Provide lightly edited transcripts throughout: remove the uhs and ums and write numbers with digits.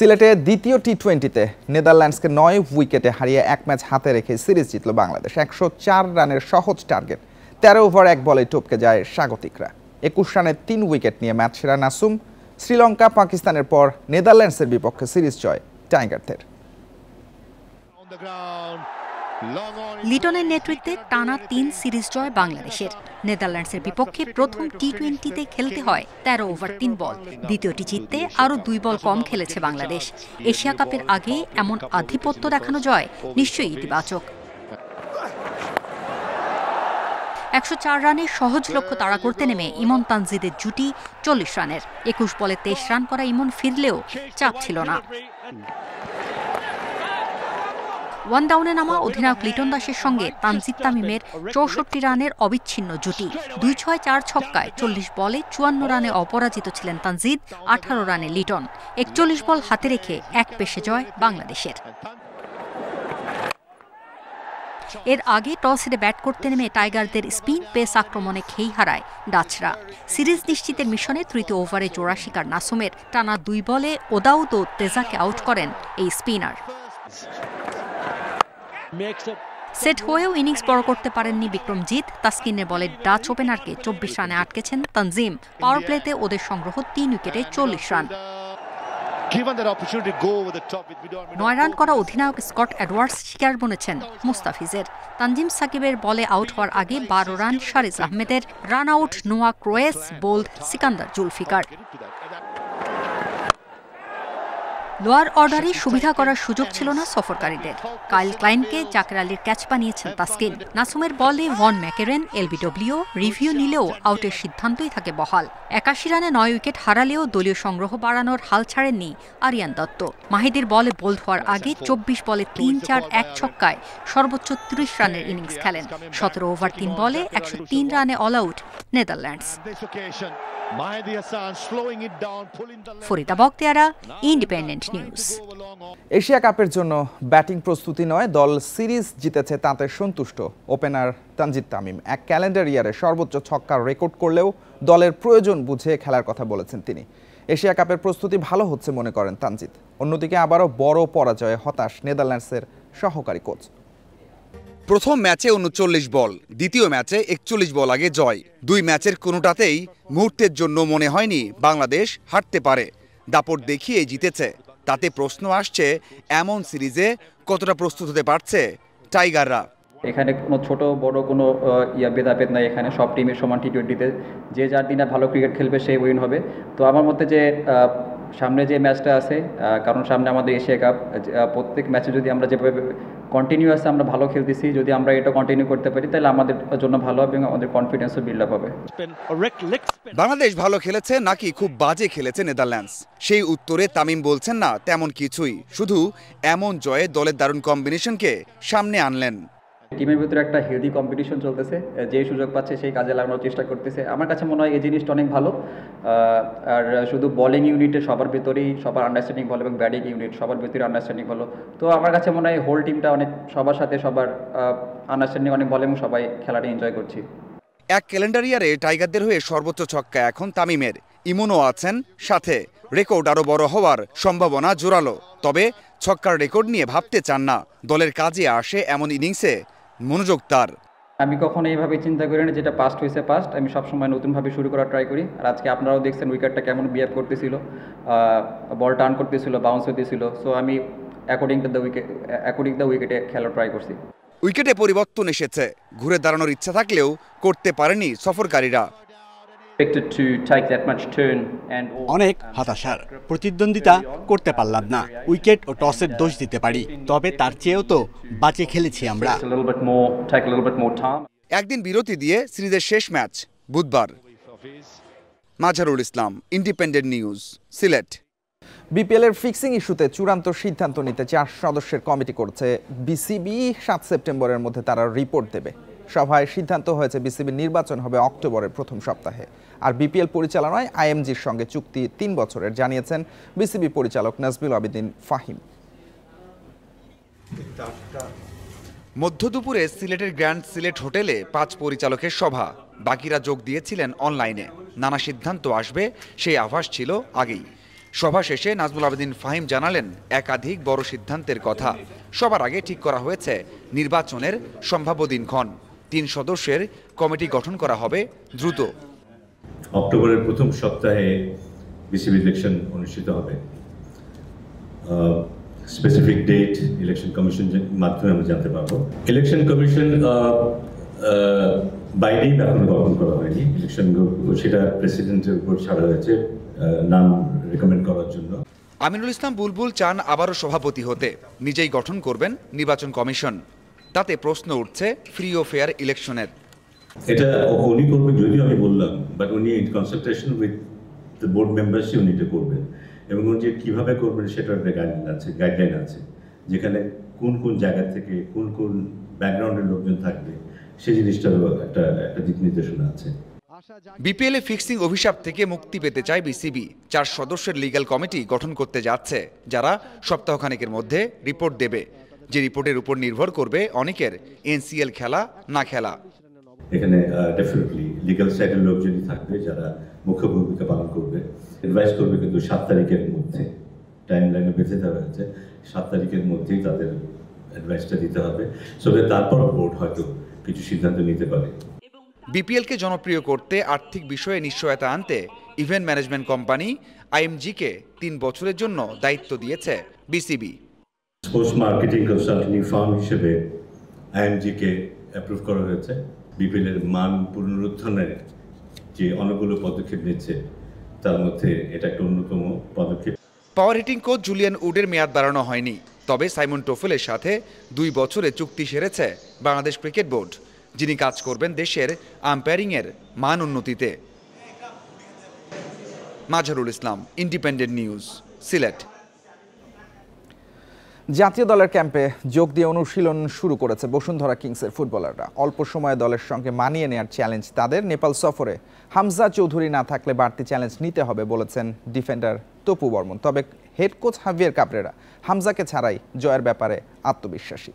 সিলেটে দ্বিতীয় টি-20তে নেদারল্যান্ডসকে 9 উইকেটে হারিয়ে এক ম্যাচ হাতে রেখে সিরিজ জিতল বাংলাদেশ। 104 রানের সহজ টার্গেট, 13 ওভার 1 বলে টপকে যায় স্বাগতিকরা। 21 রানে 3 উইকেট নিয়ে ম্যাচ সেরা নাসুম। শ্রীলঙ্কা পাকিস্তানের পর নেদারল্যান্ডসের বিপক্ষে সিরিজ জয় টাইগারদের। লিটনের নেতৃত্বে টানা 3 সিরিজ জয় বাংলাদেশের। নেদারল্যান্ডসের বিপক্ষে প্রথম টি-20তে খেলতে হয় 13 ওভার 3 বল। দ্বিতীয়টি জিততে আরও 2 বল কম খেলেছে বাংলাদেশ। এশিয়া কাপের আগে এমন আধিপত্য দেখানো জয় নিশ্চয়ই ইতিবাচক। 104 রানের সহজ লক্ষ্য তাড়া করতে নেমে ইমন তানজিদের জুটি 40 রানের। 21 বলে 23 রান করা ইমন ফিরলেও চাপ ছিল না। ওয়ান ডাউনে নামা অধিনায়ক লিটন দাসের সঙ্গে তানজিদ তামিমের 64 রানের অবিচ্ছিন্ন জুটি। 2-6-4 ছক্কায় 40 বলে 54 রানে অপরাজিত ছিলেন তানজিদ, 18 রানে লিটন। 41 বল হাতে রেখে এক পেশে জয় বাংলাদেশের। এর আগে টস হেরে ব্যাট করতে নেমে টাইগারদের স্পিন পেস আক্রমণে খেই হারায় ডাচরা। সিরিজ নিশ্চিতের মিশনে তৃতীয় ওভারে জোড়া শিকার নাসুমের টানা 2 বলে ওদাউদ ও তেজাকে আউট করেন এই স্পিনার। সেট হয়েও ইনিংস বড় করতে পারেননি বিক্রমজিৎ। তাসকিনের বলে ডাচ ওপেনারকে 24 রানে আটকেছেন তানজিম। পাওয়ার প্লেতে ওদের সংগ্রহ 3 উইকেটে 40 রান। 9 রান করা অধিনায়ক স্কট এডওয়ার্ডস শিকার বনেছেন মুস্তাফিজের। তানজিম সাকিবের বলে আউট হওয়ার আগে 12 রান শারিজ আহমেদের। রান আউট নোয়া ক্রোয়েস, বোল্ড সিকান্দার জুলফিকার। লোয়ার অর্ডারে সুবিধা করার সুযোগ ছিল না সফরকারীদের। কাইল ক্লাইনকে জাকের আলীর ক্যাচ বানিয়েছেন তাসকিন। নাসুমের বলে ভন ম্যাকেরেন এলবিডব্লিউ রিভিউ নিলেও আউটের সিদ্ধান্তই থাকে বহাল। 81 রানে 9 উইকেট হারালেও দলীয় সংগ্রহ বাড়ানোর হাল ছাড়েননি আরিয়ান দত্ত। মাহিদির বলে বোল্ড হওয়ার আগে 24 বলে 3-4-1 ছক্কায় সর্বোচ্চ 30 রানের ইনিংস খেলেন। 17 ওভার 3 বলে 103 রানে all out Netherlands. Farida Bakhtiara, independent news. Asia কাপের জন্য ব্যাটিং প্রস্তুতি নয়, দল সিরিজ জিতেছে তাতে সন্তুষ্ট ওপেনার তানজিদ তামিম। এক ক্যালেন্ডার ইয়ারে সর্বোচ্চ ছক্কার রেকর্ড করলেও দলের প্রয়োজন বুঝে খেলার কথা বলেছেন তিনি। এশিয়া কাপের প্রস্তুতি ভালো হচ্ছে মনে করেন তানজিদ। অন্যদিকে আবারও বড় পরাজয়ে হতাশ নেদারল্যান্ডসের সহকারী কোচ। প্রথম ম্যাচে 39 বল, দ্বিতীয় ম্যাচে 41 বল আগে জয়। 2 ম্যাচের কোনোটাতেই মুহূর্তের জন্য মনে হয়নি বাংলাদেশ হারতে পারে। দাপট দেখিয়ে জিতেছে। তাতে প্রশ্ন আসছে, এমন সিরিজে কতটা প্রস্তুত হতে পারছে টাইগাররা। এখানে কোনো ছোট বড় কোনো ভেদাভেদ নাই। এখানে সব টিমের সমান টি-20তে যে যার দিনে ভালো ক্রিকেট খেলবে সেই উইন হবে। তো আমার মতে যে সামনে যে ম্যাচটা আছে, কারণ সামনে আমাদের এশিয়া কাপ, প্রত্যেক ম্যাচে যদি আমরা যেভাবে কন্টিনিউয়াসলি আমরা ভালো খেলতেছি, যদি আমরা এটা কন্টিনিউ করতে পারি তাহলে আমাদের জন্য ভালো হবে এবং আমাদের কনফিডেন্সও বিল্ড আপ হবে। বাংলাদেশ ভালো খেলেছে নাকি খুব বাজে খেলেছে নেদারল্যান্ডস? সেই উত্তরে তামিম বলছেন না তেমন কিছুই, শুধু এমন জয়ে দলের দারুণ কম্বিনেশনকে সামনে আনলেন। টিমের ভিতরে একটা হেলদি কম্পিটিশন চলতেছে, যে সুযোগ পাচ্ছে সেই কাজে লাগানোর চেষ্টা করতেছে। আমার কাছে মনে হয় এই জিনিসটা অনেক ভালো। আর শুধু বোলিং ইউনিটে সবার ভিতরেই সবার আন্ডারস্ট্যান্ডিং ভালো এবং ব্যাটিং ইউনিট সবার ভিতরে আন্ডারস্ট্যান্ডিং ভালো। তো আমার কাছে মনে হয় হোল টিমটা অনেক সবার সাথে সবার আন্ডারস্ট্যান্ডিং অনেক ভালো এবং সবাই খেলাটা এনজয় করছি। এক ক্যালেন্ডার ইয়ারে টাইগারদের হয়ে সর্বোচ্চ ছক্কা এখন তামিমের। ইমনও আছেন সাথে। রেকর্ড আরও বড় হওয়ার সম্ভাবনা জোরালো। তবে ছক্কার রেকর্ড নিয়ে ভাবতে চান না। দলের কাজে আসে এমন ইনিংসে মনোযোগ তার। আমি কখনো এইভাবে চিন্তা করি না, যেটা পাস্ট হয়েছে পাস্ট। আমি সবসময় নতুনভাবে শুরু করার ট্রাই করি। আর আজকে আপনারাও দেখছেন উইকেটটা কেমন বিহেভ করতেছিল, বল টার্ন করতেছিল, বাউন্স হতেছিল। সো আমি অ্যাকর্ডিং দ্য উইকেটে খেলার ট্রাই করছি। উইকেটে পরিবর্তন এসেছে, ঘুরে দাঁড়ানোর ইচ্ছা থাকলেও করতে পারেনি সফরকারীরা। অনেক হতাশার, প্রতিদ্বন্দ্বিতা করতে পারলাম না। উইকেট ও টসের দোষ দিতে পারি, তবে তার চেয়েও তো বাঁচে খেলেছি আমরা। একদিন বিরতি দিয়ে সিরিজের শেষ ম্যাচ বুধবার। মাঝারুল ইসলাম, ইন্ডিপেন্ডেন্ট নিউজ, সিলেট। বিপিএল এর ফিক্সিং ইস্যুতে চূড়ান্ত সিদ্ধান্ত নিতে 4 সদস্যের কমিটি করছে বিসিবি। 7 সেপ্টেম্বরের মধ্যে তারা রিপোর্ট দেবে। সভায় সিদ্ধান্ত হয়েছে বিসিবির নির্বাচন হবে অক্টোবরের প্রথম সপ্তাহে। আর বিপিএল পরিচালনায় আইএমজির সঙ্গে চুক্তি 3 বছরের, জানিয়েছেন বিসিবি পরিচালক নাজমুল আবেদিন ফাহিম। মধ্য দুপুরে সিলেটের গ্র্যান্ড সিলেট হোটেলে 5 পরিচালকের সভা। বাকিরা যোগ দিয়েছিলেন অনলাইনে। নানা সিদ্ধান্ত আসবে সেই আভাস ছিল আগেই। সভা শেষে নাজমুল আবেদিন ফাহিম জানালেন একাধিক বড় সিদ্ধান্তের কথা। সবার আগে ঠিক করা হয়েছে নির্বাচনের সম্ভাব্য দিনক্ষণ। 3 সদস্যের কমিটি গঠন করা হবে দ্রুত। অক্টোবরের প্রথম সপ্তাহে বিসিবি ইলেকশন অনুষ্ঠিত হবে। স্পেসিফিক ডেট ইলেকশন কমিশনের মাধ্যমে আমরা জানতে পারবো। ইলেকশন কমিশন বাইরেই এখনো গঠন করা হয়নি। ইলেকশন সেটা প্রেসিডেন্টের উপর ছাড়া হয়েছে নাম রেকমেন্ড করার জন্য। আমিনুল ইসলাম বুলবুল চান আবারও সভাপতি হতে, নিজেই গঠন করবেন নির্বাচন কমিশন। তাতে প্রশ্ন উঠছে ফ্রি ও ফেয়ার ইলেকশনের। এটা উনি করবেন যদিও আমি বললাম, বাট উনি in consultation with the board মেম্বার্সই উনি এটা করবেন, এবং উনি যে কীভাবে করবেন সেটার একটা গাইডলাইন আছে, যেখানে কোন কোন জায়গা থেকে কোন কোন ব্যাকগ্রাউন্ডের লোকজন থাকবে সেই জিনিসটারও একটা দিক নির্দেশনা আছে। বিপিএল এ ফিক্সিং অভিশাপ থেকে মুক্তি পেতে চায় বিসিবি। 4 সদস্যের লিগ্যাল কমিটি গঠন করতে যাচ্ছে, যারা সপ্তাহখানেকের মধ্যে রিপোর্ট দেবে। যে রিপোর্টের উপর নির্ভর করবে অনেকের এনসিএল খেলা না খেলা। এখানে ডেফিনেটলি লিগ্যাল সাইডের লোকজনই থাকবে যারা মুখ্য ভূমিকা পালন করবে। অ্যাডভাইস করবে কিন্তু 7 তারিখের মধ্যে, টাইম লাইনে বেঁধে দেওয়া হয়েছে, 7 তারিখের মধ্যেই তাদের অ্যাডভাইসটা দিতে হবে। সো তারপর বোর্ড হয়তো কিছু সিদ্ধান্ত নিতে পারে। বিপিএলকে জনপ্রিয় করতে আর্থিক বিষয়ে নিশ্চয়তা আনতে ইভেন্ট ম্যানেজমেন্ট কোম্পানি আইএমজিকে 3 বছরের জন্য দায়িত্ব দিয়েছে BCB. Sports marketing consultancy firm হিসেবে আইএমজিকে অ্যাপ্রুভ করা হয়েছে। বিপিএল এর মান পুনরুত্থানের যে অনেকগুলো পদক্ষেপ নিচ্ছে, তার মধ্যে এটা একটা অন্যতম পদক্ষেপ। পাওয়ার হিটিং কোচ জুলিয়ান উডের মেয়াদ বাড়ানো হয়নি, তবে সাইমন টোফেলের সাথে 2 বছরে চুক্তি সেরেছে বাংলাদেশ ক্রিকেট বোর্ড, যিনি কাজ করবেন দেশের আম্পায়ারিংয়ের মান উন্নতিতে। Mazharul Islam, independent news, Sylhet. জাতীয় দলের ক্যাম্পে যোগ দিয়ে অনুশীলন শুরু করেছে বসুন্ধরা কিংসের ফুটবলাররা। অল্প সময়ে দলের সঙ্গে মানিয়ে নেওয়ার চ্যালেঞ্জ তাদের। নেপাল সফরে হামজা চৌধুরী না থাকলে বাড়তি চ্যালেঞ্জ নিতে হবে বলেছেন ডিফেন্ডার তপু বর্মন। তবে হেড কোচ হাভিয়ের কাবরেরা হামজাকে ছাড়াই জয়ের ব্যাপারে আত্মবিশ্বাসী।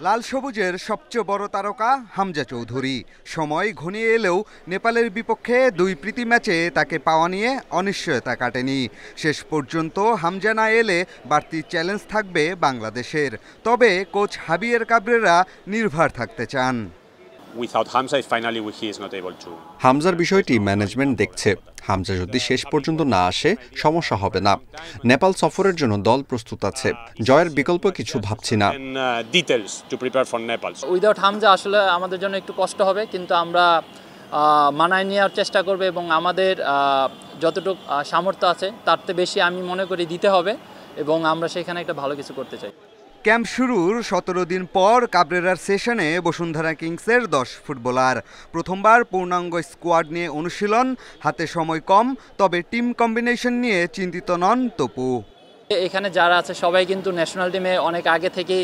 লাল সবুজের সবচেয়ে বড় তারকা হামজা চৌধুরী। সময় ঘনিয়ে এলেও নেপালের বিপক্ষে 2 প্রীতি ম্যাচে তাকে পাওয়া নিয়ে অনিশ্চয়তা কাটেনি। শেষ পর্যন্ত হামজা না এলে বাড়তি চ্যালেঞ্জ থাকবে বাংলাদেশের। তবে কোচ হাভিয়ের কাবরেরা নির্ভর থাকতে চান। হামজার বিষয়টি ম্যানেজমেন্ট দেখছে। হামজা যদি শেষ পর্যন্ত না আসে সমস্যা হবে না। নেপাল সফরের জন্য দল প্রস্তুত আছে। জয়ের বিকল্প কিছু ভাবছি না। উইদাউট হামজা আসলে আমাদের জন্য একটু কষ্ট হবে, কিন্তু আমরা মানায় নেওয়ার চেষ্টা করব এবং আমাদের যতটুকু সামর্থ্য আছে তার চেয়ে বেশি আমি মনে করি দিতে হবে, এবং আমরা সেখানে একটা ভালো কিছু করতে চাই। ক্যাম্প শুরুর 17 দিন পর কাবরেরার সেশনে বসুন্ধরা কিংসের 10 ফুটবলার। প্রথমবার পূর্ণাঙ্গ স্কোয়াড নিয়ে অনুশীলন, হাতে সময় কম, তবে টিম কম্বিনেশন নিয়ে চিন্তিত নন তপু। এখানে যারা আছে সবাই কিন্তু ন্যাশনাল টিমে অনেক আগে থেকেই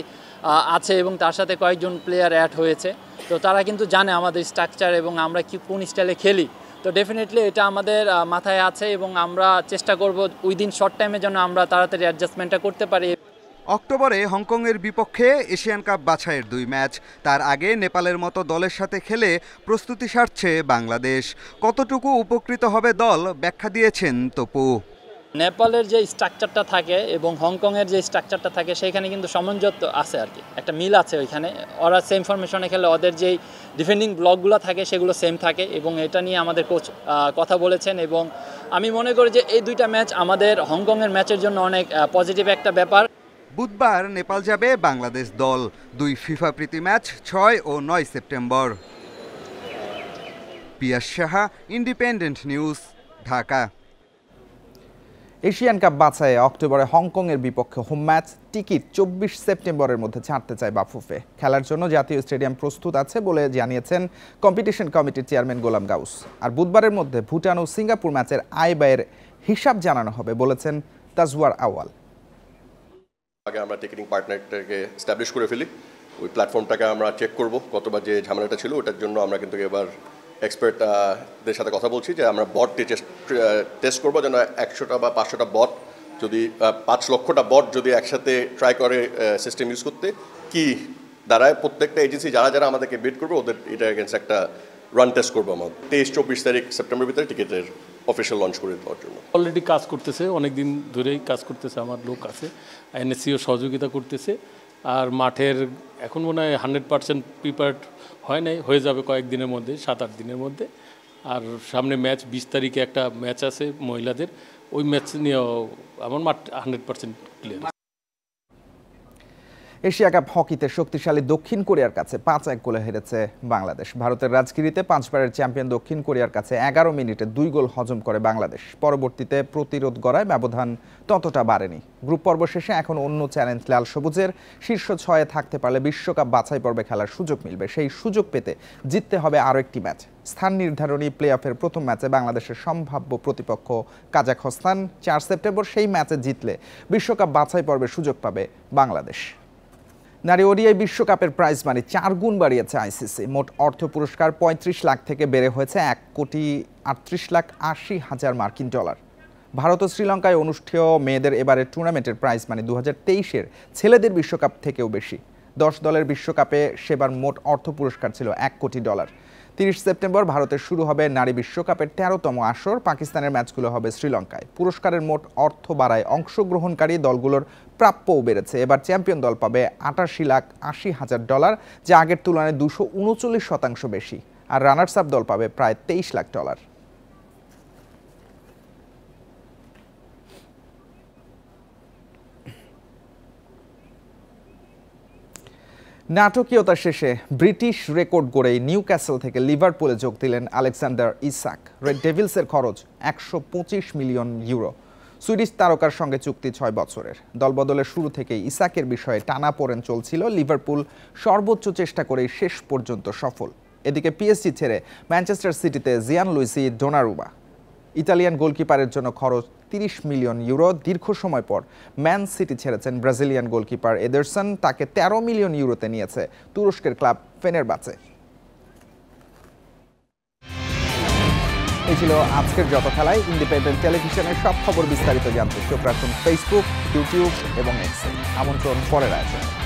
আছে, এবং তার সাথে কয়েকজন প্লেয়ার অ্যাড হয়েছে। তো তারা কিন্তু জানে আমাদের স্ট্রাকচার এবং আমরা কোন স্টাইলে খেলি। তো ডেফিনেটলি এটা আমাদের মাথায় আছে, এবং আমরা চেষ্টা করব উইদিন শর্ট টাইমে যেন আমরা তাড়াতাড়ি অ্যাডজাস্টমেন্টটা করতে পারি। অক্টোবরে হংকংয়ের বিপক্ষে এশিয়ান কাপ বাছাইয়ের 2 ম্যাচ। তার আগে নেপালের মতো দলের সাথে খেলে প্রস্তুতি সারছে বাংলাদেশ। কতটুকু উপকৃত হবে দল ব্যাখ্যা দিয়েছেন তপু। নেপালের যে স্ট্রাকচারটা থাকে এবং হংকংয়ের যে স্ট্রাকচারটা থাকে সেখানে কিন্তু সামঞ্জস্য আছে আর কি, একটা মিল আছে ওইখানে। ওরা সেম ফরমেশনে খেলে, ওদের যেই ডিফেন্ডিং ব্লকগুলো থাকে সেগুলো সেম থাকে, এবং এটা নিয়ে আমাদের কোচ কথা বলেছেন। এবং আমি মনে করি যে এই 2টা ম্যাচ আমাদের হংকংয়ের ম্যাচের জন্য অনেক পজিটিভ একটা ব্যাপার। বুধবার নেপাল যাবে বাংলাদেশ দল। 2 ফিফা প্রীতি ম্যাচ 6 ও 9 September. Piyas Saha, independent news, Dhaka. Asian cup বাছাইয়ে অক্টোবরে হংকংয়ের বিপক্ষে হোম ম্যাচ। টিকিট 24 সেপ্টেম্বরের মধ্যে ছাড়তে চায় বাফুফে। খেলার জন্য জাতীয় স্টেডিয়াম প্রস্তুত আছে বলে জানিয়েছেন কম্পিটিশন কমিটির চেয়ারম্যান গোলাম গাউস। আর বুধবারের মধ্যে ভুটান ও সিঙ্গাপুর ম্যাচের আয় ব্যয়ের হিসাব জানানো হবে বলেছেন তাজওয়ার আওয়াল। আগে আমরা টিকেটিং পার্টনারটাকে এস্টাবলিশ করে ফেলি, ওই প্ল্যাটফর্মটাকে আমরা চেক করব কতবার যে ঝামেলাটা ছিল। ওটার জন্য আমরা কিন্তু এবার এক্সপার্টদের সাথে কথা বলছি যে আমরা বট টেস্ট করবো, যেন 100টা বা 500টা বট, যদি 5 লক্ষটা বট যদি একসাথে ট্রাই করে সিস্টেম ইউজ করতে কি দাঁড়ায়। প্রত্যেকটা এজেন্সি যারা যারা আমাদেরকে বিড করবে ওদের এটা এগেন্স্ট একটা রান টেস্ট করবো আমরা। 23-24 তারিখ সেপ্টেম্বর ভিতরে টিকিটের অফিসিয়াল লঞ্চ করে দেওয়ার জন্য। অলরেডি কাজ করতেছে, অনেক দিন ধরেই কাজ করতেছে, আমার লোক আছে, এনএসসিও সহযোগিতা করতেছে। আর মাঠের এখন মনে হয় 100% প্রিপেয়ার্ড হয় নাই, হয়ে যাবে কয়েকদিনের মধ্যে, 7-8 দিনের মধ্যে। আর সামনে ম্যাচ 20 তারিখে একটা ম্যাচ আছে মহিলাদের, ওই ম্যাচ নিয়েও আমার মাঠ 100% ক্লিয়ার। এশিয়া কাপ হকিতে শক্তিশালী দক্ষিণ কোরিয়ার কাছে 5-1 গোলে হেরেছে বাংলাদেশ। ভারতের রাজগিরিতে 5বারের চ্যাম্পিয়ন দক্ষিণ কোরিয়ার কাছে 11 মিনিটে 2 গোল হজম করে বাংলাদেশ। পরবর্তীতে প্রতিরোধ গড়ায় ব্যবধান ততটা বাড়েনি। গ্রুপ পর্ব শেষে এখন অন্য চ্যালেঞ্জ লাল সবুজের। শীর্ষ 6-এ থাকতে পারলে বিশ্বকাপ বাছাই পর্বে খেলার সুযোগ মিলবে। সেই সুযোগ পেতে জিততে হবে আরও একটি ম্যাচ। স্থান নির্ধারণী প্লে অফের প্রথম ম্যাচে বাংলাদেশের সম্ভাব্য প্রতিপক্ষ কাজাখস্তান। 4 সেপ্টেম্বর সেই ম্যাচে জিতলে বিশ্বকাপ বাছাই পর্বে সুযোগ পাবে বাংলাদেশ। নারী ওডিআই বিশ্বকাপের প্রাইজ মানি 4 গুণ বাড়িয়েছে আইসিসি। মোট অর্থ পুরস্কার 35 লাখ থেকে বেড়ে হয়েছে 1,38,80,000 মার্কিন ডলার। ভারত ও শ্রীলঙ্কায় অনুষ্ঠেয় মেয়েদের এবারের টুর্নামেন্টের প্রাইজ মানি 2023-এর ছেলেদের বিশ্বকাপ থেকেও বেশি। 10 দলের বিশ্বকাপে সেবার মোট অর্থ পুরস্কার ছিল $1 কোটি। 30 সেপ্টেম্বর ভারতের শুরু হবে নারী বিশ্বকাপের 13তম আসর। পাকিস্তানের ম্যাচগুলো হবে শ্রীলঙ্কায়। পুরস্কারের মোট অর্থ বাড়ায় অংশগ্রহণকারী দলগুলোর প্রাপ্যও বেড়েছে। এবার চ্যাম্পিয়ন দল পাবে $88,80,000, যা আগের তুলনায় 239% বেশি। আর রানার্স আপ দল পাবে প্রায় $23 লাখ। নাটকীয়তা শেষে ব্রিটিশ রেকর্ড গড়েই নিউক্যাসল থেকে লিভারপুলে যোগ দিলেন আলেকজান্ডার ইসাক। রেড ডেভিলসের খরচ €125 মিলিয়ন। সুইডিশ তারকার সঙ্গে চুক্তি 6 বছরের। দলবদলের শুরু থেকেই ইসাকের বিষয়ে টানাপোড়েন চলছিল। লিভারপুল সর্বোচ্চ চেষ্টা করেই শেষ পর্যন্ত সফল। এদিকে পিএসজি ছেড়ে ম্যানচেস্টার সিটিতে জিয়ানলুইজি ডোনারুমা। ইতালিয়ান গোলকিপারের জন্য খরচ €30 মিলিয়ন। দীর্ঘ সময় পর ম্যান সিটি ছেড়েছেন ব্রাজিলিয়ান গোলকিপার এডারসন। তাকে €13 মিলিয়ন নিয়েছে তুরস্কের ক্লাব ফেনেরবাচে। এই ছিল আজকের যত খেলায়। ইন্ডিপেন্ডেন্ট টেলিভিশনের সব খবর বিস্তারিত জানতে চোখ রাখুন ফেসবুক, ইউটিউব এবং এক্সে। আমন্ত্রণ পরের আয়োজনে।